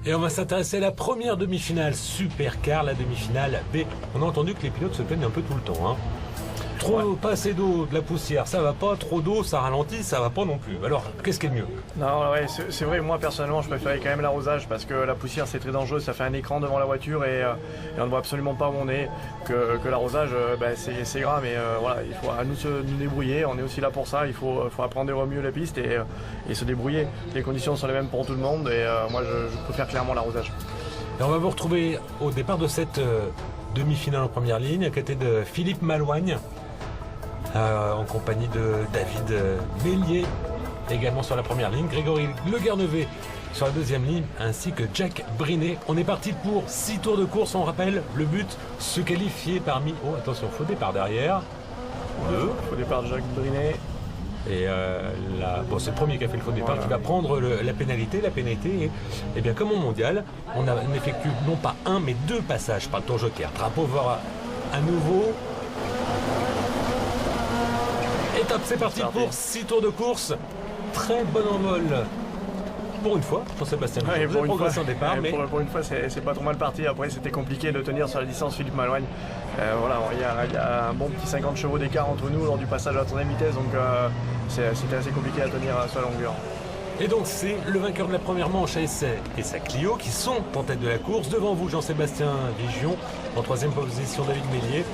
Et on va s'intéresser à la première demi-finale Supercar, la demi-finale B. On a entendu que les pilotes se plaignent un peu tout le temps. Hein. Trop, pas assez d'eau, de la poussière, ça va pas. Trop d'eau, ça ralentit, ça va pas non plus. Alors, qu'est-ce qui est le mieux? Non, ouais, c'est vrai, moi personnellement, je préférais quand même l'arrosage parce que la poussière c'est très dangereux, ça fait un écran devant la voiture et on ne voit absolument pas où on est. Que l'arrosage, c'est grave, mais voilà, il faut à nous débrouiller, on est aussi là pour ça, il faut apprendre au mieux la piste et se débrouiller. Les conditions sont les mêmes pour tout le monde et moi je préfère clairement l'arrosage. Et on va vous retrouver au départ de cette demi-finale en première ligne, à côté de Philippe Malouagne. En compagnie de David Mélier, également sur la première ligne, Grégory Le Guernevet sur la deuxième ligne, ainsi que Jack Brinet. On est parti pour 6 tours de course, on rappelle le but, se qualifier parmi... Oh attention, faux départ derrière. Faux départ de Jack Brinet. Et bon, c'est le premier qui a fait le faux départ, qui va prendre la pénalité. La pénalité, et bien comme au mondial, on effectue non pas un, mais 2 passages par le tour joker. Drapeau vert à nouveau. Et top, c'est parti pour 6 tours de course. Très bon envol pour une fois, Jean-Sébastien. Pour une fois, c'est pas trop mal parti. Après, c'était compliqué de tenir sur la distance Philippe Malouagne. Voilà, il y a un bon petit 50 chevaux d'écart entre nous lors du passage à la 3e vitesse, donc c'était assez compliqué à tenir sur la longueur. Et donc c'est le vainqueur de la première manche ASA et sa Clio qui sont en tête de la course. Devant vous, Jean-Sébastien Vigion. En 3e position, David Mélier.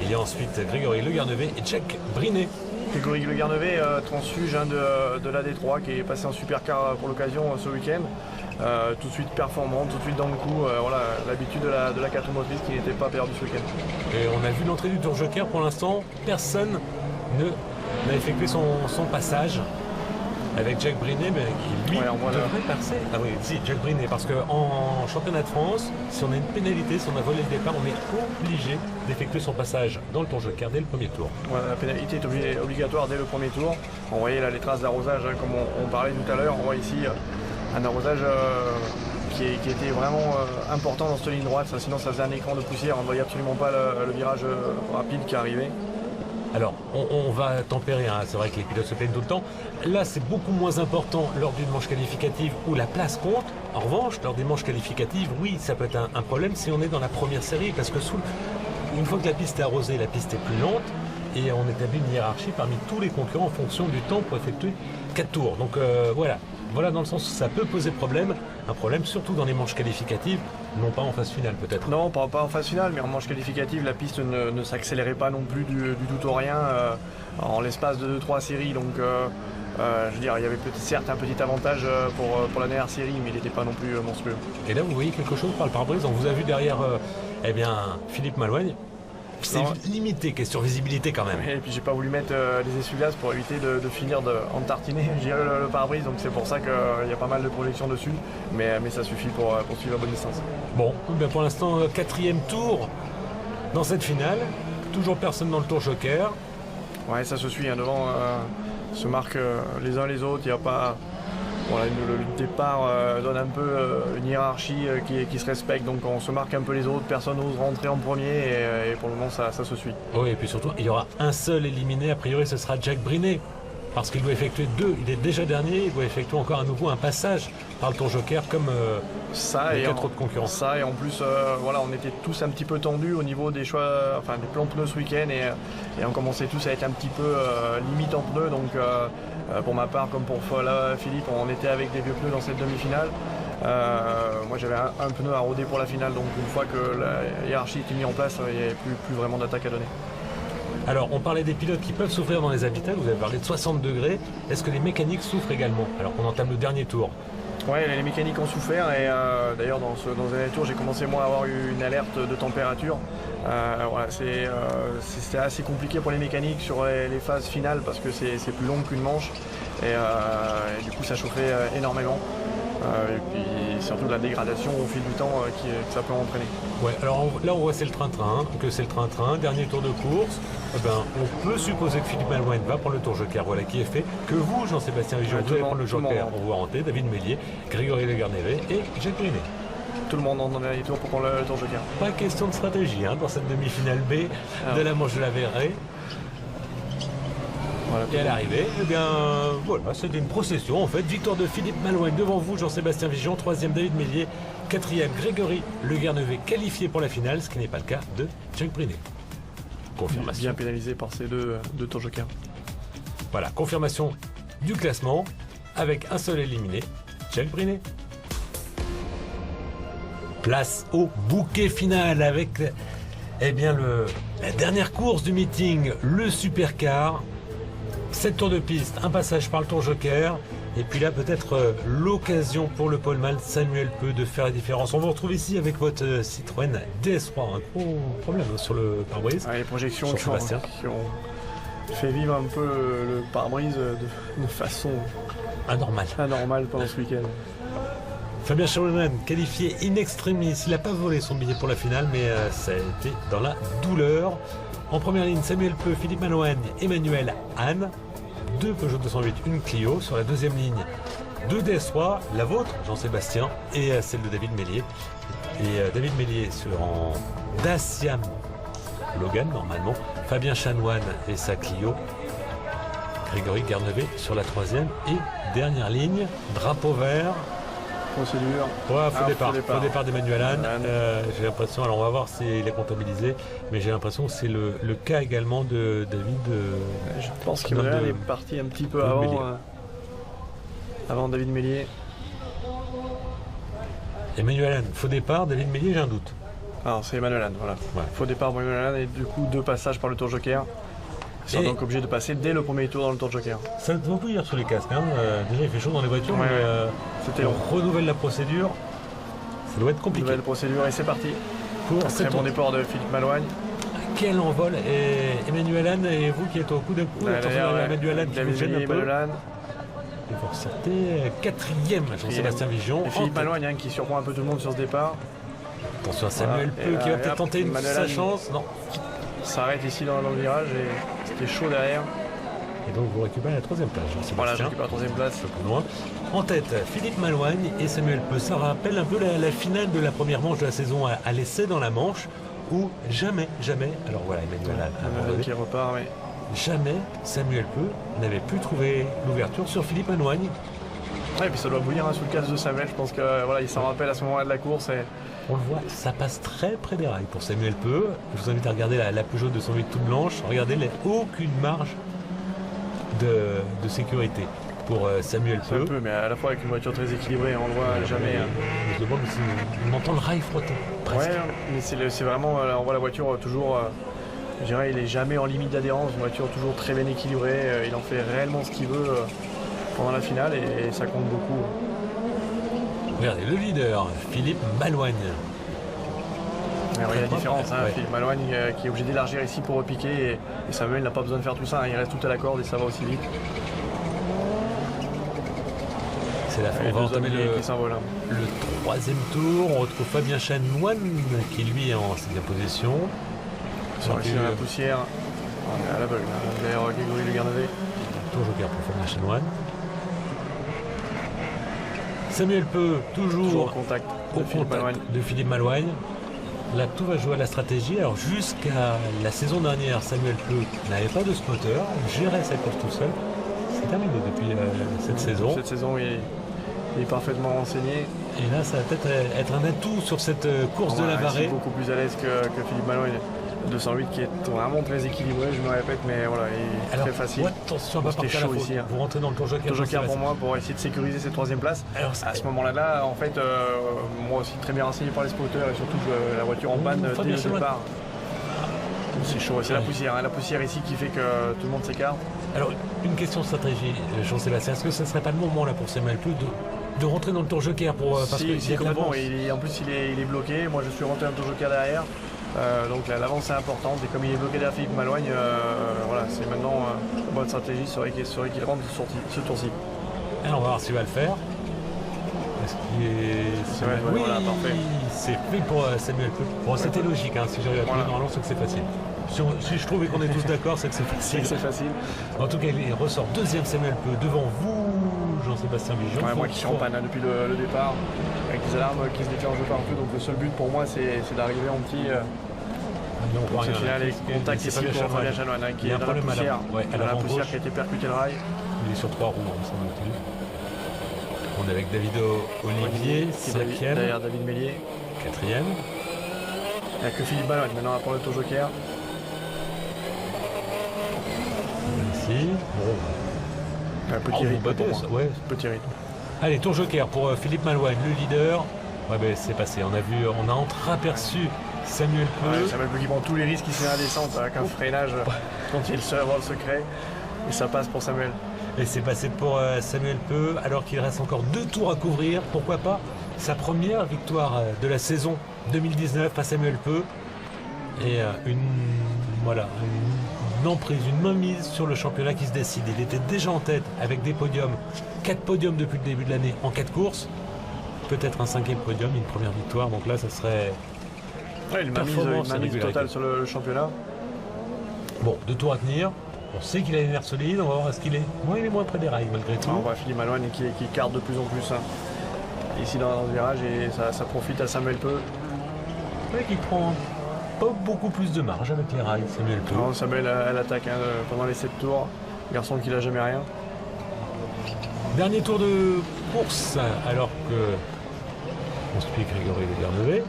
Il y a ensuite Grégory Le Guernevet et Jack Brinet. Grégory Le Guernevet, transfuge de la D3 qui est passé en supercar pour l'occasion ce week-end. Tout de suite performant, tout de suite dans le coup. Voilà, l'habitude de la 4 motrice qui n'était pas perdue ce week-end. Et on a vu l'entrée du tour joker. Pour l'instant, personne n'a effectué son passage. Avec Jack Brinet, qui lui devrait passer. Ah oui, si, Jack Brinet, parce qu'en championnat de France, si on a une pénalité, si on a volé le départ, on est obligé d'effectuer son passage dans le tour joker dès le premier tour. Voilà, la pénalité est obligatoire dès le premier tour. On voyait là les traces d'arrosage, hein, comme on parlait tout à l'heure. On voit ici un arrosage qui était vraiment important dans cette ligne droite. Sinon, ça faisait un écran de poussière. On ne voyait absolument pas le virage rapide qui arrivait. Alors, on va tempérer, hein. C'est vrai que les pilotes se plaignent tout le temps. Là, c'est beaucoup moins important lors d'une manche qualificative où la place compte. En revanche, lors des manches qualificatives, oui, ça peut être un problème si on est dans la première série, parce que une fois que la piste est arrosée, la piste est plus lente, et on établit une hiérarchie parmi tous les concurrents en fonction du temps pour effectuer 4 tours. Donc voilà. Voilà dans le sens où ça peut poser problème, un problème surtout dans les manches qualificatives, non pas en phase finale peut-être. Non, pas en phase finale, mais en manche qualificative, la piste ne s'accélérait pas non plus du tout au rien en l'espace de 2-3 séries. Donc je veux dire, il y avait certes un petit avantage pour la dernière série, mais il n'était pas non plus monstrueux. Et là vous voyez quelque chose par le pare-brise, on vous a vu derrière Philippe Malouagne. C'est limité, question visibilité quand même. Et puis j'ai pas voulu mettre les essuie-glaces pour éviter de finir en tartiner le pare-brise, donc c'est pour ça qu'il y a pas mal de projection dessus, mais ça suffit pour suivre la bonne distance. Bon, ben pour l'instant 4e tour dans cette finale, toujours personne dans le tour joker. Ouais, ça se suit, hein, devant se marquent les uns les autres, il n'y a pas... Voilà, le départ donne un peu une hiérarchie qui se respecte, donc on se marque un peu les autres, personne n'ose rentrer en premier et pour le moment ça se suit. Oui, et puis surtout il y aura un seul éliminé, a priori ce sera Jack Brinet, parce qu'il doit effectuer 2, il est déjà dernier, il doit effectuer encore à nouveau un passage par le tour joker comme les 4 autres concurrents. Ça et en plus voilà, on était tous un petit peu tendus au niveau des choix, enfin des plans de pneus ce week-end et on commençait tous à être un petit peu limite en pneus, donc pour ma part comme pour Philippe, on était avec des vieux pneus dans cette demi-finale. Moi j'avais un pneu à rôder pour la finale, donc une fois que la hiérarchie était mise en place, il n'y avait plus vraiment d'attaque à donner. Alors on parlait des pilotes qui peuvent souffrir dans les habitacles, vous avez parlé de 60 degrés, est-ce que les mécaniques souffrent également alors qu'on entame le dernier tour? Oui, les mécaniques ont souffert et d'ailleurs dans un dernier tour j'ai commencé moi à avoir eu une alerte de température. Voilà, c'était assez compliqué pour les mécaniques sur les phases finales parce que c'est plus long qu'une manche et du coup ça chauffait énormément. Et puis surtout de la dégradation au fil du temps que ça peut entraîner. Ouais, alors là on voit c'est le train-train, dernier tour de course. On peut supposer que Philippe Malouagne va prendre le tour joker, voilà qui est fait. Que vous, Jean-Sébastien Vigion, vous allez prendre le joker, on vous rentrez, David Mélier, Grégory Le Guernevet et Jack Brinet. Tout le monde en dernier tour pour prendre le tour joker. Pas question de stratégie dans cette demi-finale B de la manche de la Verrée. Voilà, Et à l'arrivée, eh bien, voilà, c'était une procession en fait. Victoire de Philippe Malouagne devant vous, Jean-Sébastien Vigeon. 3e, David Mélier. 4e, Grégory Le Guernevet, qualifié pour la finale, ce qui n'est pas le cas de Chuck Brinet. Confirmation. bien pénalisé par ces deux tours jokers. Voilà, confirmation du classement avec un seul éliminé, Chuck Brinet. Place au bouquet final avec la dernière course du meeting, le supercar. 7 tours de piste, un passage par le tour joker. Et puis là, peut-être l'occasion pour le poleman Samuel Peu de faire la différence. On vous retrouve ici avec votre Citroën DS3. Un gros problème sur le pare-brise. Les projections Sur qui Sébastien. ont fait vivre un peu le pare-brise de façon Anormal. pendant ce week-end. Fabien Chanoine, qualifié in extremis. Il n'a pas volé son billet pour la finale, mais ça a été dans la douleur. En première ligne, Samuel Peu, Philippe Malouagne, Emmanuel Anne. 2 Peugeot 208, une Clio. Sur la deuxième ligne, 2 DS3, la vôtre, Jean-Sébastien, et celle de David Mélier. Et David Mélier en Dacia Logan, normalement. Fabien Chanoine et sa Clio. Grégory Guernevet sur la troisième et dernière ligne, drapeau vert. Procédure. Ouais, faux départ d'Emmanuel Anne. Anne. J'ai l'impression, alors on va voir s'il est comptabilisé, mais j'ai l'impression que c'est le cas également de David. Je pense qu'Emmanuel est parti un petit peu avant David Mélier. Emmanuel Anne, faux départ, David Mélier, j'ai un doute. Alors c'est Emmanuel Anne, voilà. Ouais. Faux départ pour Emmanuel Anne et du coup 2 passages par le tour joker. Ils sont donc obligés de passer dès le premier tour dans le tour joker. Ça ne va pas hier sur les casques. Hein. Déjà il fait chaud dans les voitures, Ouais, mais c'était on long. renouvelle la procédure. Ça doit être compliqué. Nouvelle procédure et c'est parti. Pour Très cette bon départ de Philippe Malouagne. Quel envol. Et Emmanuel Anne et vous qui êtes au coup d'un coup, attention à Emmanuel Anne qui vous gêne un peu. Emmanuel Anne. Et vous ressortez 4e, Jean-Sébastien Vigeon. Et Philippe Malouagne qui surprend un peu tout le monde sur ce départ. Attention à Samuel Voilà. Peu qui va Et peut-être hop, tenter Emmanuel sa Anne. chance. Non. S'arrête ici dans le virage et c'était chaud derrière. Et donc vous récupérez la 3e place, Voilà, Jean-Sébastien. je récupère la 3e place. Un peu plus loin. En tête, Philippe Malouagne et Samuel Peu. Ça rappelle un peu la finale de la première manche de la saison à l'essai dans la Manche, où jamais, alors voilà, Emmanuel a Emmanuel qui repart, mais jamais Samuel Peu n'avait pu trouver l'ouverture sur Philippe Malouagne. ouais, et puis ça doit bouillir sous le casque de Samuel. Je pense que voilà, il s'en rappelle à ce moment-là de la course. Et On le voit, ça passe très près des rails pour Samuel Peu. Je vous invite à regarder la Peugeot 208 toute blanche. Regardez, aucune marge de sécurité pour Samuel c'est un Peu. peu, mais à la fois avec une voiture très équilibrée, on le voit jamais. Je me demande si on entend le rail frotter. Presque. Ouais, mais c'est vraiment, on voit la voiture toujours, je dirais, il est jamais en limite d'adhérence, une voiture toujours très bien équilibrée, il en fait réellement ce qu'il veut pendant la finale et ça compte beaucoup. Regardez, le leader, Philippe Malouagne. Mais il y a la différence, ouais. Philippe Malouagne qui est obligé d'élargir ici pour repiquer et Samuel n'a pas besoin de faire tout ça, il reste tout à la corde et ça va aussi vite. C'est la fin. Et On va deux entamer hommes le qui s'envolent. 3e tour. On retrouve Fabien Chanoine qui lui est en 6e position. Sur ici dans la poussière, on est à l'aveugle, derrière Grégory Le Guernevet. Tour joker pour Fabien Chanoine. Samuel Peu, toujours Au contact au de Philippe Malouagne. contact de Philippe Malouagne. Là, tout va jouer à la stratégie. Alors, jusqu'à la saison dernière, Samuel Peu n'avait pas de spotter, gérait sa course tout seul. C'est terminé depuis cette saison. Cette saison, il est parfaitement renseigné. Et là, ça va peut-être être un atout sur cette course de la Il est Varée. beaucoup plus à l'aise que Philippe Malouagne. 208 qui est vraiment très équilibré, je me répète, mais voilà, il est Alors, très facile. attention à pas C'était partir à la chaud faute. ici, hein. Vous rentrez dans le tour joker. Le joker pour moi pour essayer de sécuriser cette 3e place. Alors, À ce moment-là, en fait, moi aussi très bien renseigné par les spotters et surtout la voiture en panne dès Fabien le Chanoine. départ. C'est chaud, c'est la poussière, la poussière ici qui fait que tout le monde s'écarte. Alors, une question de stratégie, Jean-Sébastien. Est-ce que ce ne serait pas le moment là pour Samuel Peu de rentrer dans le tour joker pour, parce Si, que si, complètement. En plus, il est bloqué. Moi, je suis rentré dans le tour joker derrière. Donc l'avance est importante et comme il est bloqué derrière Philippe Malouagne, voilà, c'est maintenant la bonne stratégie serait qu'il rentre ce tour-ci. Alors, on va voir s'il va le faire. Est-ce qu'il est... Ouais, oui, voilà, parfait. c'est fait pour Samuel Peu. Bon, c'était logique, hein, si j'arrive à trouver, Voilà. normalement, c'est que c'est facile. Si je trouvais qu'on est tous d'accord, c'est que c'est facile. C'est facile. En tout cas, il ressort 2e Samuel Peu devant vous, Jean-Sébastien Vigeon. Ouais, moi qui suis en panne depuis le départ, avec des alarmes qui se déclenchent partout. Donc le seul but pour moi, c'est d'arriver en petit Non, on voit Donc, rien, c'est final, là. les contacts C'est ici Fabien pour Chanoine. Fabien Chanoine, hein, qui Il y a est un dans la problème à poussière. ouais, à Dans la l'avant poussière gauche. qui a été percuté le rail. Il est sur 3 roues, me semble-t-il. On est avec David Olivier, Qui est 5e, derrière David Mélier. 4e. Il n'y a que Philippe Ballogne maintenant à prendre le tour joker. Ici. Bon. Un petit vous rythme battez, pour moi. ça, ouais. Petit rythme. Allez, tour joker pour Philippe Malouane, le leader. Ouais, ben c'est passé. On a entreaperçu Samuel Peu. Samuel Peu qui prend tous les risques ici dans la descente avec un freinage dont il est le seul à avoir le secret. Et ça passe pour Samuel. Et c'est passé pour Samuel Peu, alors qu'il reste encore 2 tours à couvrir. Pourquoi pas sa première victoire de la saison 2019 à Samuel Peu. Et une emprise, une mainmise sur le championnat qui se décide. Il était déjà en tête avec des podiums, 4 podiums depuis le début de l'année en 4 courses. Peut-être un 5e podium, une première victoire. Donc là, ça serait Ouais, une performance et mainmise régularité. totale sur le championnat. Bon, 2 tours à tenir. On sait qu'il a une air solide, on va voir ce qu'il est. Moi, il est moins près des rails malgré tout. On voit Philippe Malouane qui carte de plus en plus ici dans le virage et ça profite à Samuel Peu. Ouais, qui prend pas beaucoup plus de marge avec les rails, Samuel Peu. Non, Samuel elle attaque pendant les 7 tours. Garçon qui n'a jamais rien. Dernier tour de course, alors que on suit Grégory Le Garnevet.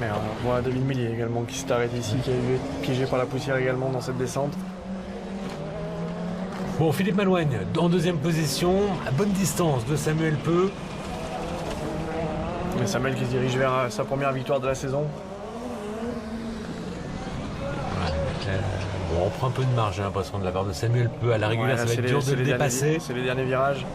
Mais on voit David Mélier également qui s'est arrêté ici, qui a été piégé par la poussière également dans cette descente. Bon, Philippe Malouane en 2e position, à bonne distance de Samuel Peu. Mais Samuel qui se dirige vers sa première victoire de la saison. Bon, on prend un peu de marge, j'ai l'impression, de la part de Samuel Peu. À la régulière, ça va être dur de le dépasser. C'est les derniers virages.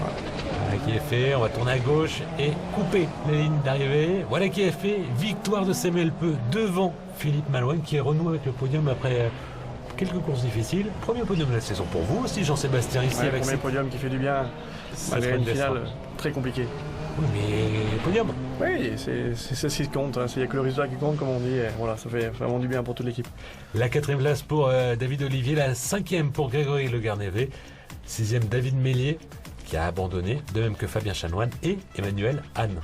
Voilà qui est fait, on va tourner à gauche et couper les lignes d'arrivée. Voilà qui est fait, victoire de Samuel Peu devant Philippe Malouane qui est renoué avec le podium après quelques courses difficiles. Premier podium de la saison pour vous aussi, Jean-Sébastien, ici Ouais, avec premier ses... podium qui fait du bien malgré une finale très compliquée. Oui, mais podium. Oui, c'est ce qui compte. Il n'y a que le résultat qui compte, comme on dit. Et voilà, ça fait vraiment du bien pour toute l'équipe. La 4e place pour David Olivier, la 5e pour Grégory Le Garnevet, 6e David Mélier qui a abandonné, de même que Fabien Chanoine et Emmanuel Anne.